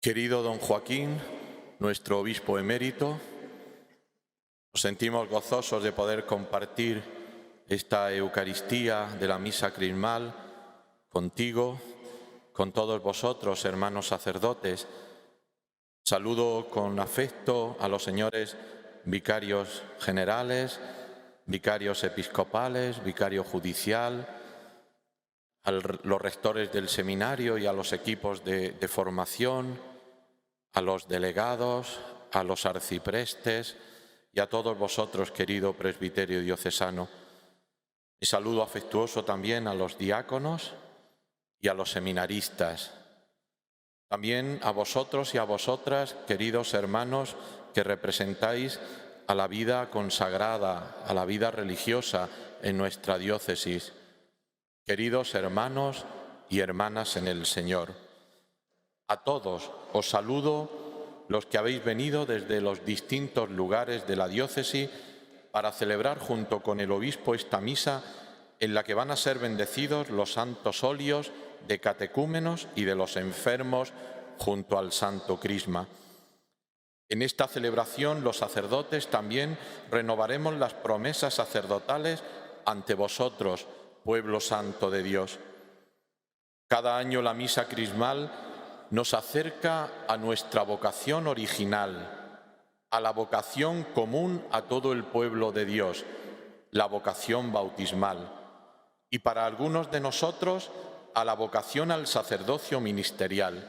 Querido don Joaquín, nuestro obispo emérito, nos sentimos gozosos de poder compartir esta Eucaristía de la Misa Crismal contigo, con todos vosotros, hermanos sacerdotes. Saludo con afecto a los señores vicarios generales, vicarios episcopales, vicario judicial, a los rectores del seminario y a los equipos de formación, a los delegados, a los arciprestes y a todos vosotros, querido presbiterio diocesano. Y saludo afectuoso también a los diáconos y a los seminaristas. También a vosotros y a vosotras, queridos hermanos, que representáis a la vida consagrada, a la vida religiosa en nuestra diócesis. Queridos hermanos y hermanas en el Señor, a todos os saludo los que habéis venido desde los distintos lugares de la diócesis para celebrar junto con el obispo esta misa en la que van a ser bendecidos los santos óleos de catecúmenos y de los enfermos junto al Santo Crisma. En esta celebración los sacerdotes también renovaremos las promesas sacerdotales ante vosotros, pueblo santo de Dios. Cada año la misa crismal nos acerca a nuestra vocación original, a la vocación común a todo el pueblo de Dios, la vocación bautismal, y para algunos de nosotros a la vocación al sacerdocio ministerial.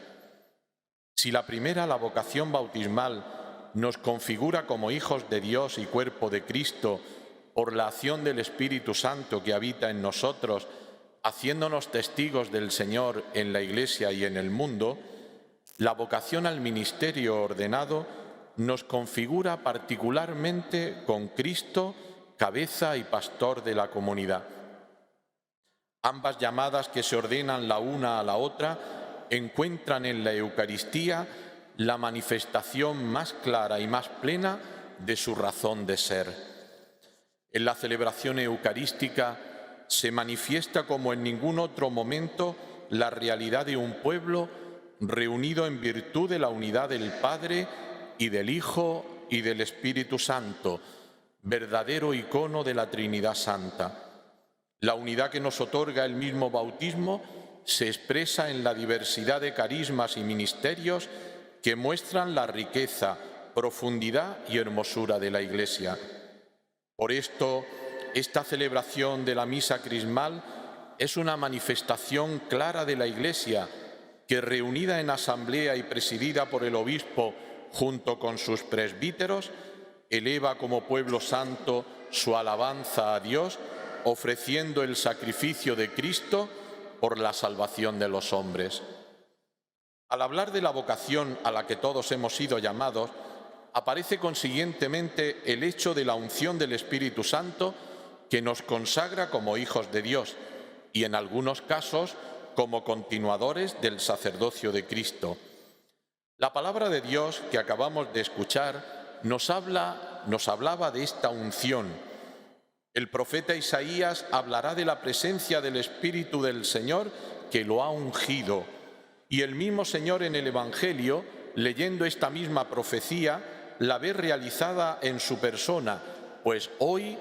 Si la primera, la vocación bautismal, nos configura como hijos de Dios y cuerpo de Cristo por la acción del Espíritu Santo que habita en nosotros, haciéndonos testigos del Señor en la Iglesia y en el mundo, la vocación al ministerio ordenado nos configura particularmente con Cristo, cabeza y pastor de la comunidad. Ambas llamadas que se ordenan la una a la otra encuentran en la Eucaristía la manifestación más clara y más plena de su razón de ser. En la celebración eucarística se manifiesta como en ningún otro momento la realidad de un pueblo reunido en virtud de la unidad del Padre y del Hijo y del Espíritu Santo, verdadero icono de la Trinidad Santa. La unidad que nos otorga el mismo bautismo se expresa en la diversidad de carismas y ministerios que muestran la riqueza, profundidad y hermosura de la Iglesia. Por esto, esta celebración de la misa crismal es una manifestación clara de la Iglesia que, reunida en asamblea y presidida por el obispo junto con sus presbíteros, eleva como pueblo santo su alabanza a Dios, ofreciendo el sacrificio de Cristo por la salvación de los hombres. Al hablar de la vocación a la que todos hemos sido llamados, aparece consiguientemente el hecho de la unción del Espíritu Santo que nos consagra como hijos de Dios y, en algunos casos, como continuadores del sacerdocio de Cristo. La palabra de Dios que acabamos de escuchar nos hablaba de esta unción. El profeta Isaías hablará de la presencia del Espíritu del Señor que lo ha ungido. Y el mismo Señor en el Evangelio, leyendo esta misma profecía, la ve realizada en su persona, pues hoy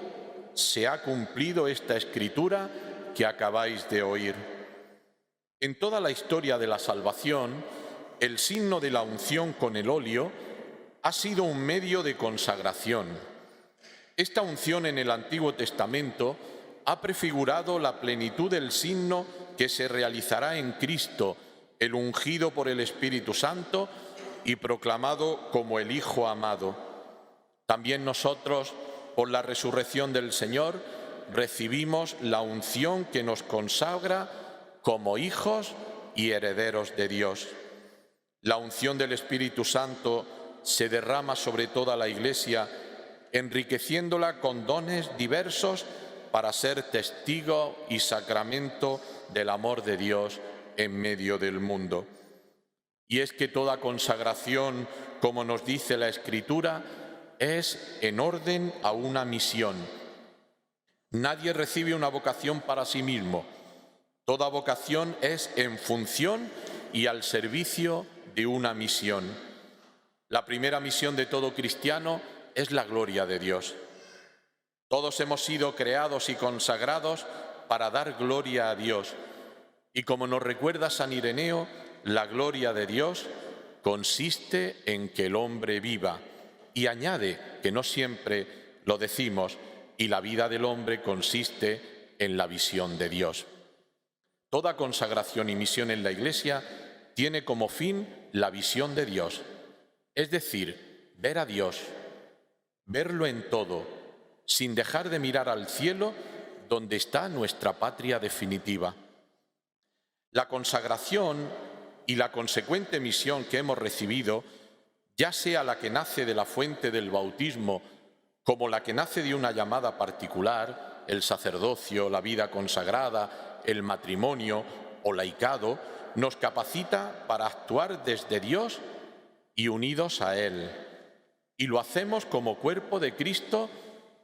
se ha cumplido esta escritura que acabáis de oír. En toda la historia de la salvación, el signo de la unción con el óleo ha sido un medio de consagración. Esta unción en el Antiguo Testamento ha prefigurado la plenitud del signo que se realizará en Cristo, el ungido por el Espíritu Santo y proclamado como el Hijo amado. También nosotros, por la resurrección del Señor, recibimos la unción que nos consagra como hijos y herederos de Dios. La unción del Espíritu Santo se derrama sobre toda la Iglesia, enriqueciéndola con dones diversos para ser testigo y sacramento del amor de Dios en medio del mundo. Y es que toda consagración, como nos dice la Escritura, es en orden a una misión. Nadie recibe una vocación para sí mismo. Toda vocación es en función y al servicio de una misión. La primera misión de todo cristiano es la gloria de Dios. Todos hemos sido creados y consagrados para dar gloria a Dios. Y como nos recuerda San Ireneo, la gloria de Dios consiste en que el hombre viva. Y añade, que no siempre lo decimos, y la vida del hombre consiste en la visión de Dios. Toda consagración y misión en la Iglesia tiene como fin la visión de Dios, es decir, ver a Dios, verlo en todo, sin dejar de mirar al cielo, donde está nuestra patria definitiva. La consagración y la consecuente misión que hemos recibido, ya sea la que nace de la fuente del bautismo, como la que nace de una llamada particular, el sacerdocio, la vida consagrada, el matrimonio o laicado, nos capacita para actuar desde Dios y unidos a Él. Y lo hacemos como cuerpo de Cristo,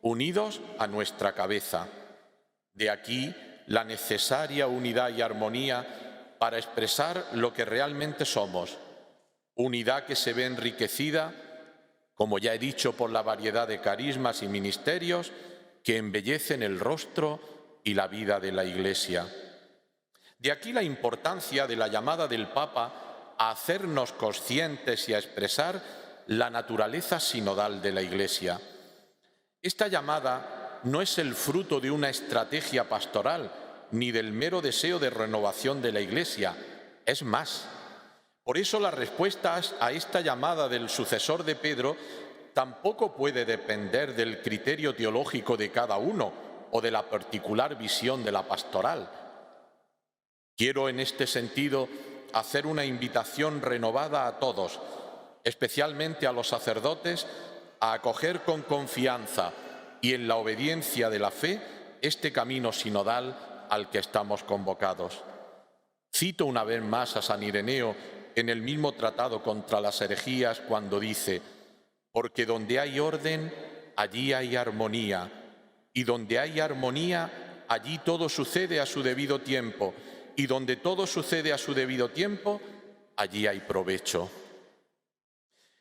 unidos a nuestra cabeza. De aquí la necesaria unidad y armonía para expresar lo que realmente somos. Unidad que se ve enriquecida, como ya he dicho, por la variedad de carismas y ministerios que embellecen el rostro y la vida de la Iglesia. De aquí la importancia de la llamada del Papa a hacernos conscientes y a expresar la naturaleza sinodal de la Iglesia. Esta llamada no es el fruto de una estrategia pastoral ni del mero deseo de renovación de la Iglesia, es más. Por eso la respuesta a esta llamada del sucesor de Pedro tampoco puede depender del criterio teológico de cada uno o de la particular visión de la pastoral. Quiero en este sentido hacer una invitación renovada a todos, especialmente a los sacerdotes, a acoger con confianza y en la obediencia de la fe este camino sinodal al que estamos convocados. Cito una vez más a San Ireneo en el mismo tratado contra las herejías cuando dice: porque donde hay orden, allí hay armonía, y donde hay armonía, allí todo sucede a su debido tiempo, y donde todo sucede a su debido tiempo, allí hay provecho.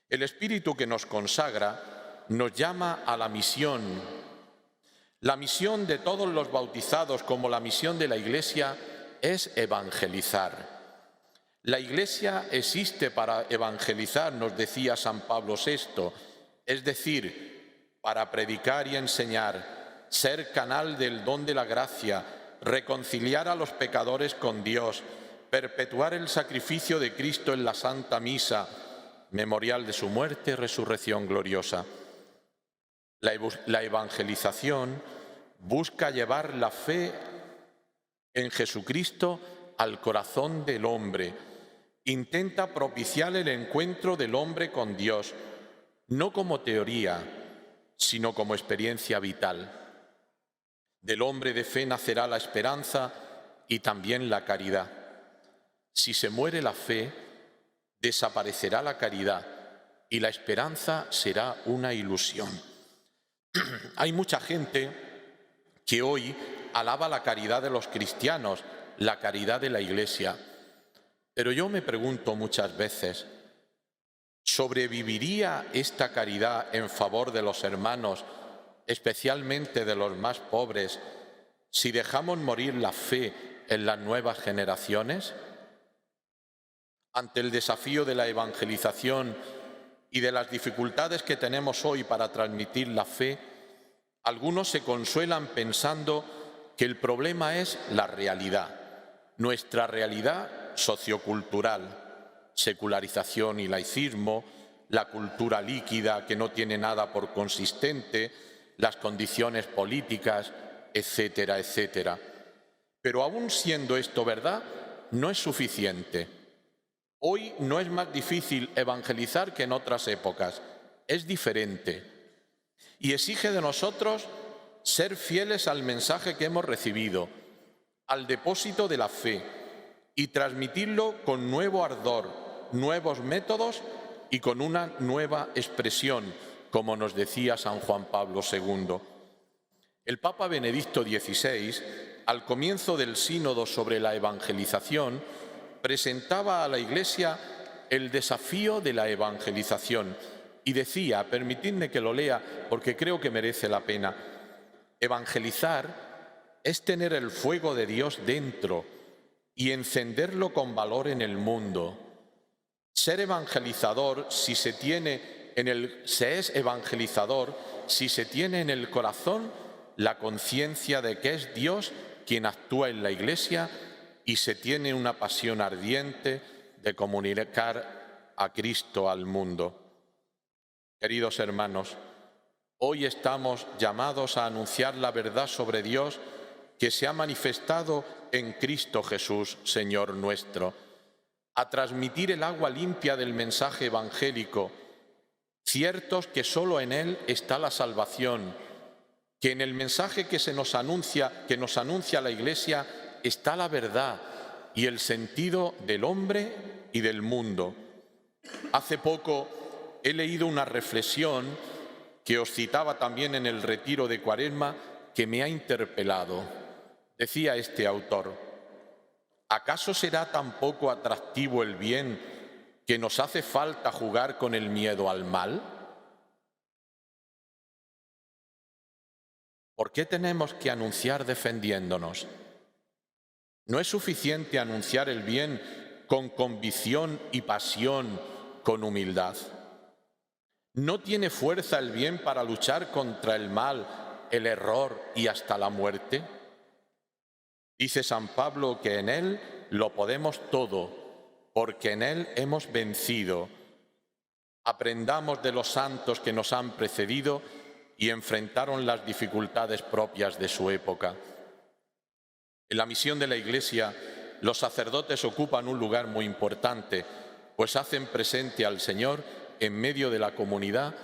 El Espíritu que nos consagra nos llama a la misión. La misión de todos los bautizados, como la misión de la Iglesia, es evangelizar. La Iglesia existe para evangelizar, nos decía San Pablo VI, es decir, para predicar y enseñar, ser canal del don de la gracia, reconciliar a los pecadores con Dios, perpetuar el sacrificio de Cristo en la Santa Misa, memorial de su muerte y resurrección gloriosa. La evangelización busca llevar la fe en Jesucristo al corazón del hombre. Intenta propiciar el encuentro del hombre con Dios, no como teoría, sino como experiencia vital. Del hombre de fe nacerá la esperanza y también la caridad. Si se muere la fe, desaparecerá la caridad y la esperanza será una ilusión. Hay mucha gente que hoy alaba la caridad de los cristianos, la caridad de la Iglesia. Pero yo me pregunto muchas veces, ¿sobreviviría esta caridad en favor de los hermanos, especialmente de los más pobres, si dejamos morir la fe en las nuevas generaciones? Ante el desafío de la evangelización y de las dificultades que tenemos hoy para transmitir la fe, algunos se consuelan pensando que el problema es la realidad, nuestra realidad sociocultural, secularización y laicismo, la cultura líquida que no tiene nada por consistente, las condiciones políticas, etcétera, etcétera. Pero aún siendo esto verdad, no es suficiente. Hoy no es más difícil evangelizar que en otras épocas, es diferente y exige de nosotros ser fieles al mensaje que hemos recibido, al depósito de la fe y transmitirlo con nuevo ardor, nuevos métodos y con una nueva expresión, como nos decía San Juan Pablo II. El Papa Benedicto XVI, al comienzo del sínodo sobre la evangelización, presentaba a la Iglesia el desafío de la evangelización. Y decía, permitidme que lo lea porque creo que merece la pena, evangelizar es tener el fuego de Dios dentro y encenderlo con valor en el mundo. Ser evangelizador, se es evangelizador si se tiene en el corazón la conciencia de que es Dios quien actúa en la Iglesia y se tiene una pasión ardiente de comunicar a Cristo al mundo. Queridos hermanos, hoy estamos llamados a anunciar la verdad sobre Dios que se ha manifestado en Cristo Jesús, Señor nuestro, a transmitir el agua limpia del mensaje evangélico, ciertos que solo en Él está la salvación, que en el mensaje que nos anuncia la Iglesia está la verdad y el sentido del hombre y del mundo. Hace poco he leído una reflexión que os citaba también en el retiro de Cuaresma que me ha interpelado. Decía este autor: ¿acaso será tan poco atractivo el bien que nos hace falta jugar con el miedo al mal? ¿Por qué tenemos que anunciar defendiéndonos? ¿No es suficiente anunciar el bien con convicción y pasión, con humildad? ¿No tiene fuerza el bien para luchar contra el mal, el error y hasta la muerte? Dice San Pablo que en Él lo podemos todo, porque en Él hemos vencido. Aprendamos de los santos que nos han precedido y enfrentaron las dificultades propias de su época. En la misión de la Iglesia, los sacerdotes ocupan un lugar muy importante, pues hacen presente al Señor en medio de la comunidad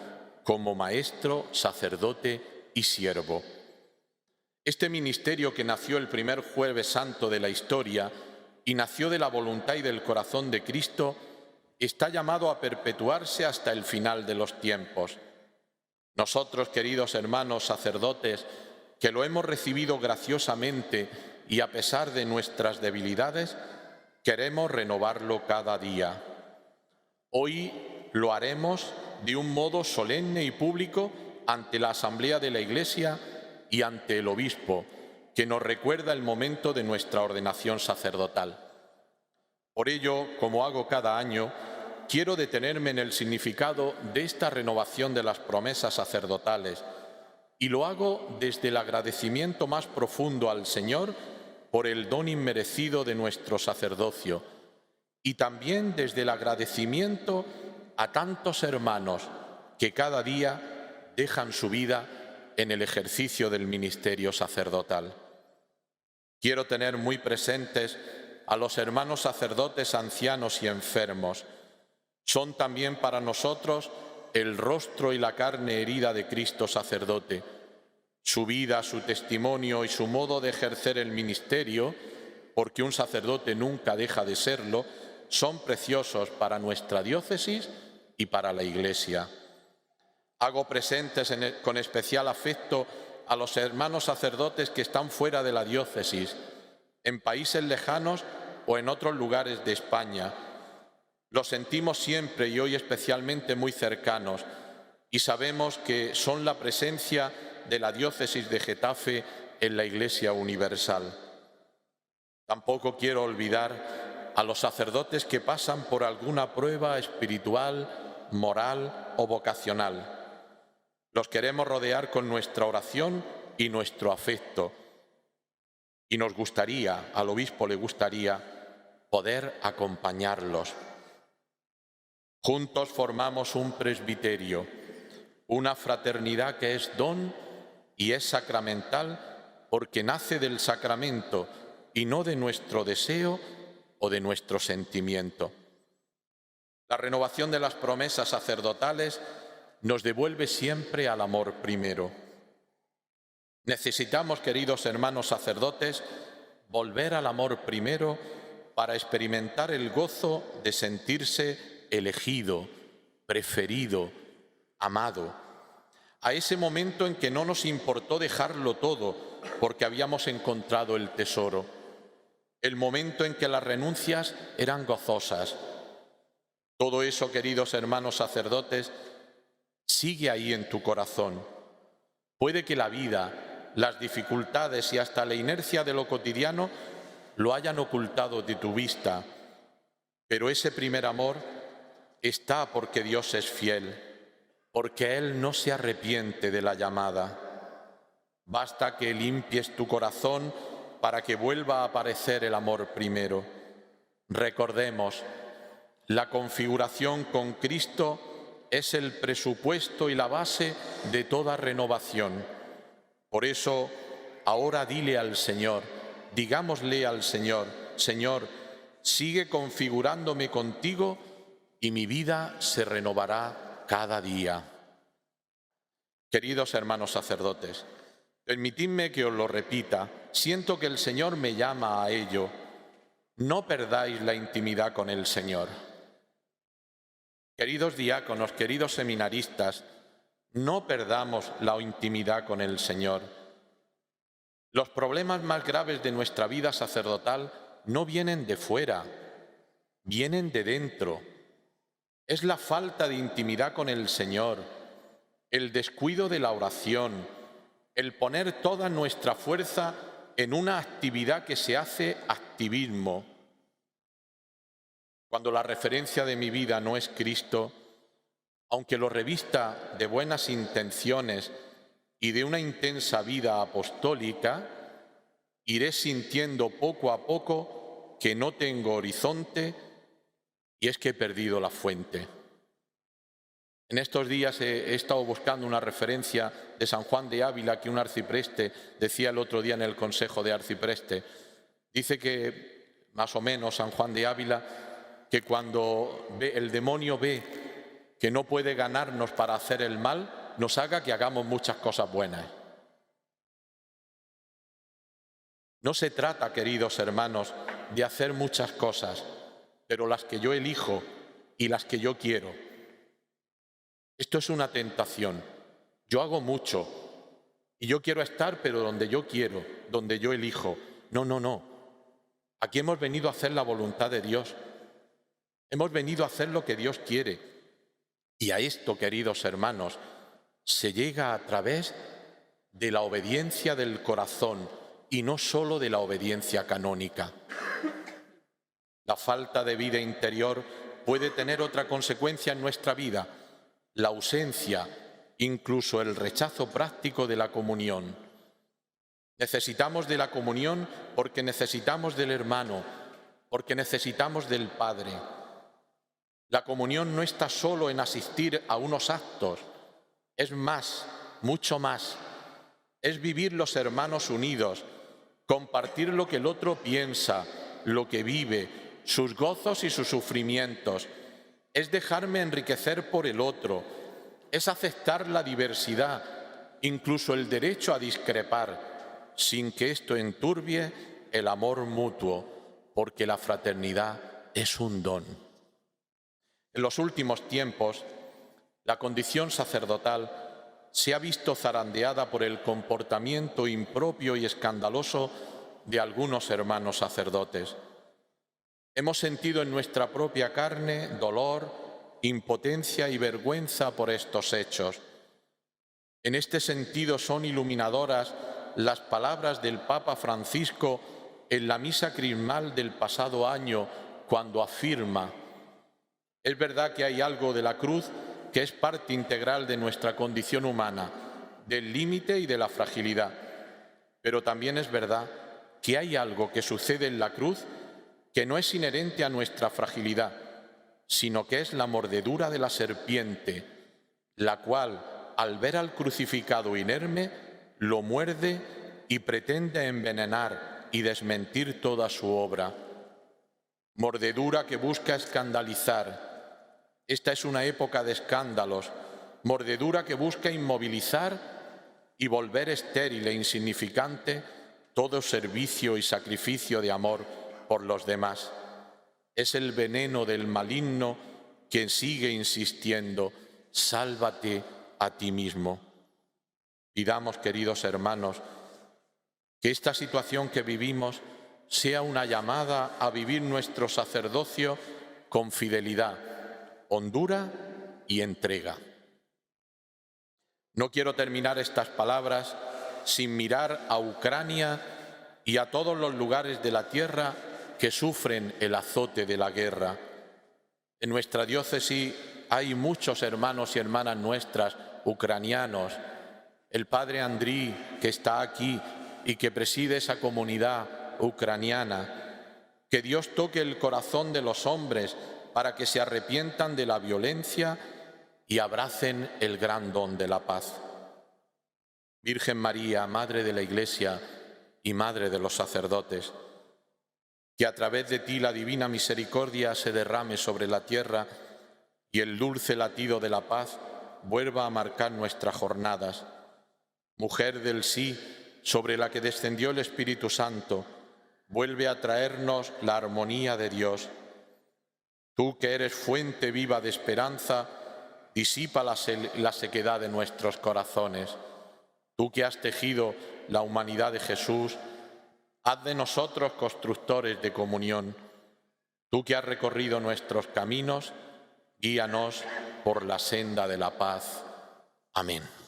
como maestro, sacerdote y siervo. Este ministerio, que nació el primer Jueves Santo de la historia y nació de la voluntad y del corazón de Cristo, está llamado a perpetuarse hasta el final de los tiempos. Nosotros, queridos hermanos sacerdotes, que lo hemos recibido graciosamente y a pesar de nuestras debilidades, queremos renovarlo cada día. Hoy lo haremos de un modo solemne y público ante la Asamblea de la Iglesia y ante el Obispo, que nos recuerda el momento de nuestra ordenación sacerdotal. Por ello, como hago cada año, quiero detenerme en el significado de esta renovación de las promesas sacerdotales, y lo hago desde el agradecimiento más profundo al Señor por el don inmerecido de nuestro sacerdocio, y también desde el agradecimiento a tantos hermanos que cada día dejan su vida en el ejercicio del ministerio sacerdotal. Quiero tener muy presentes a los hermanos sacerdotes ancianos y enfermos. Son también para nosotros el rostro y la carne herida de Cristo sacerdote. Su vida, su testimonio y su modo de ejercer el ministerio, porque un sacerdote nunca deja de serlo, son preciosos para nuestra diócesis y para la Iglesia. Hago presentes con especial afecto a los hermanos sacerdotes que están fuera de la diócesis, en países lejanos o en otros lugares de España. Los sentimos siempre y hoy especialmente muy cercanos, y sabemos que son la presencia de la diócesis de Getafe en la Iglesia universal. Tampoco quiero olvidar a los sacerdotes que pasan por alguna prueba espiritual, moral o vocacional. Los queremos rodear con nuestra oración y nuestro afecto. Y nos gustaría, al obispo le gustaría, poder acompañarlos. Juntos formamos un presbiterio, una fraternidad que es don y es sacramental porque nace del sacramento y no de nuestro deseo o de nuestro sentimiento. La renovación de las promesas sacerdotales nos devuelve siempre al amor primero. Necesitamos, queridos hermanos sacerdotes, volver al amor primero para experimentar el gozo de sentirse elegido, preferido, amado. A ese momento en que no nos importó dejarlo todo porque habíamos encontrado el tesoro. El momento en que las renuncias eran gozosas. Todo eso, queridos hermanos sacerdotes, sigue ahí en tu corazón. Puede que la vida, las dificultades y hasta la inercia de lo cotidiano lo hayan ocultado de tu vista, pero ese primer amor está porque Dios es fiel, porque Él no se arrepiente de la llamada. Basta que limpies tu corazón para que vuelva a aparecer el amor primero. Recordemos, la configuración con Cristo es el presupuesto y la base de toda renovación. Por eso, ahora dile al Señor, digámosle al Señor: Señor, sigue configurándome contigo y mi vida se renovará cada día. Queridos hermanos sacerdotes, permitidme que os lo repita, siento que el Señor me llama a ello. No perdáis la intimidad con el Señor. Queridos diáconos, queridos seminaristas, no perdamos la intimidad con el Señor. Los problemas más graves de nuestra vida sacerdotal no vienen de fuera, vienen de dentro. Es la falta de intimidad con el Señor, el descuido de la oración, el poner toda nuestra fuerza en una actividad que se hace activismo. Cuando la referencia de mi vida no es Cristo, aunque lo revista de buenas intenciones y de una intensa vida apostólica, iré sintiendo poco a poco que no tengo horizonte y es que he perdido la fuente. En estos días he estado buscando una referencia de San Juan de Ávila que un arcipreste decía el otro día en el Consejo de Arcipreste. Dice que, más o menos, San Juan de Ávila, que cuando el demonio ve que no puede ganarnos para hacer el mal, nos haga que hagamos muchas cosas buenas. No se trata, queridos hermanos, de hacer muchas cosas, pero las que yo elijo y las que yo quiero. Esto es una tentación. Yo hago mucho y yo quiero estar, pero donde yo quiero, donde yo elijo. No, no, no. Aquí hemos venido a hacer la voluntad de Dios. Hemos venido a hacer lo que Dios quiere. Y a esto, queridos hermanos, se llega a través de la obediencia del corazón y no solo de la obediencia canónica. La falta de vida interior puede tener otra consecuencia en nuestra vida: la ausencia, incluso el rechazo práctico de la comunión. Necesitamos de la comunión porque necesitamos del hermano, porque necesitamos del Padre. La comunión no está solo en asistir a unos actos, es más, mucho más. Es vivir los hermanos unidos, compartir lo que el otro piensa, lo que vive, sus gozos y sus sufrimientos. Es dejarme enriquecer por el otro, es aceptar la diversidad, incluso el derecho a discrepar, sin que esto enturbie el amor mutuo, porque la fraternidad es un don. En los últimos tiempos, la condición sacerdotal se ha visto zarandeada por el comportamiento impropio y escandaloso de algunos hermanos sacerdotes. Hemos sentido en nuestra propia carne dolor, impotencia y vergüenza por estos hechos. En este sentido son iluminadoras las palabras del Papa Francisco en la misa crismal del pasado año, cuando afirma: es verdad que hay algo de la cruz que es parte integral de nuestra condición humana, del límite y de la fragilidad, pero también es verdad que hay algo que sucede en la cruz que no es inherente a nuestra fragilidad, sino que es la mordedura de la serpiente, la cual, al ver al crucificado inerme, lo muerde y pretende envenenar y desmentir toda su obra. Mordedura que busca escandalizar. Esta es una época de escándalos. Mordedura que busca inmovilizar y volver estéril e insignificante todo servicio y sacrificio de amor por los demás. Es el veneno del maligno que sigue insistiendo: sálvate a ti mismo. Pidamos, queridos hermanos, que esta situación que vivimos sea una llamada a vivir nuestro sacerdocio con fidelidad, hondura y entrega. No quiero terminar estas palabras sin mirar a Ucrania y a todos los lugares de la tierra que sufren el azote de la guerra. En nuestra diócesis hay muchos hermanos y hermanas nuestras ucranianos. El padre Andriy, que está aquí y que preside esa comunidad ucraniana. Que Dios toque el corazón de los hombres para que se arrepientan de la violencia y abracen el gran don de la paz. Virgen María, Madre de la Iglesia y Madre de los sacerdotes, que a través de ti la divina misericordia se derrame sobre la tierra y el dulce latido de la paz vuelva a marcar nuestras jornadas. Mujer del sí, sobre la que descendió el Espíritu Santo, vuelve a traernos la armonía de Dios. Tú que eres fuente viva de esperanza, disipa la sequedad de nuestros corazones. Tú que has tejido la humanidad de Jesús, haz de nosotros constructores de comunión. Tú que has recorrido nuestros caminos, guíanos por la senda de la paz. Amén.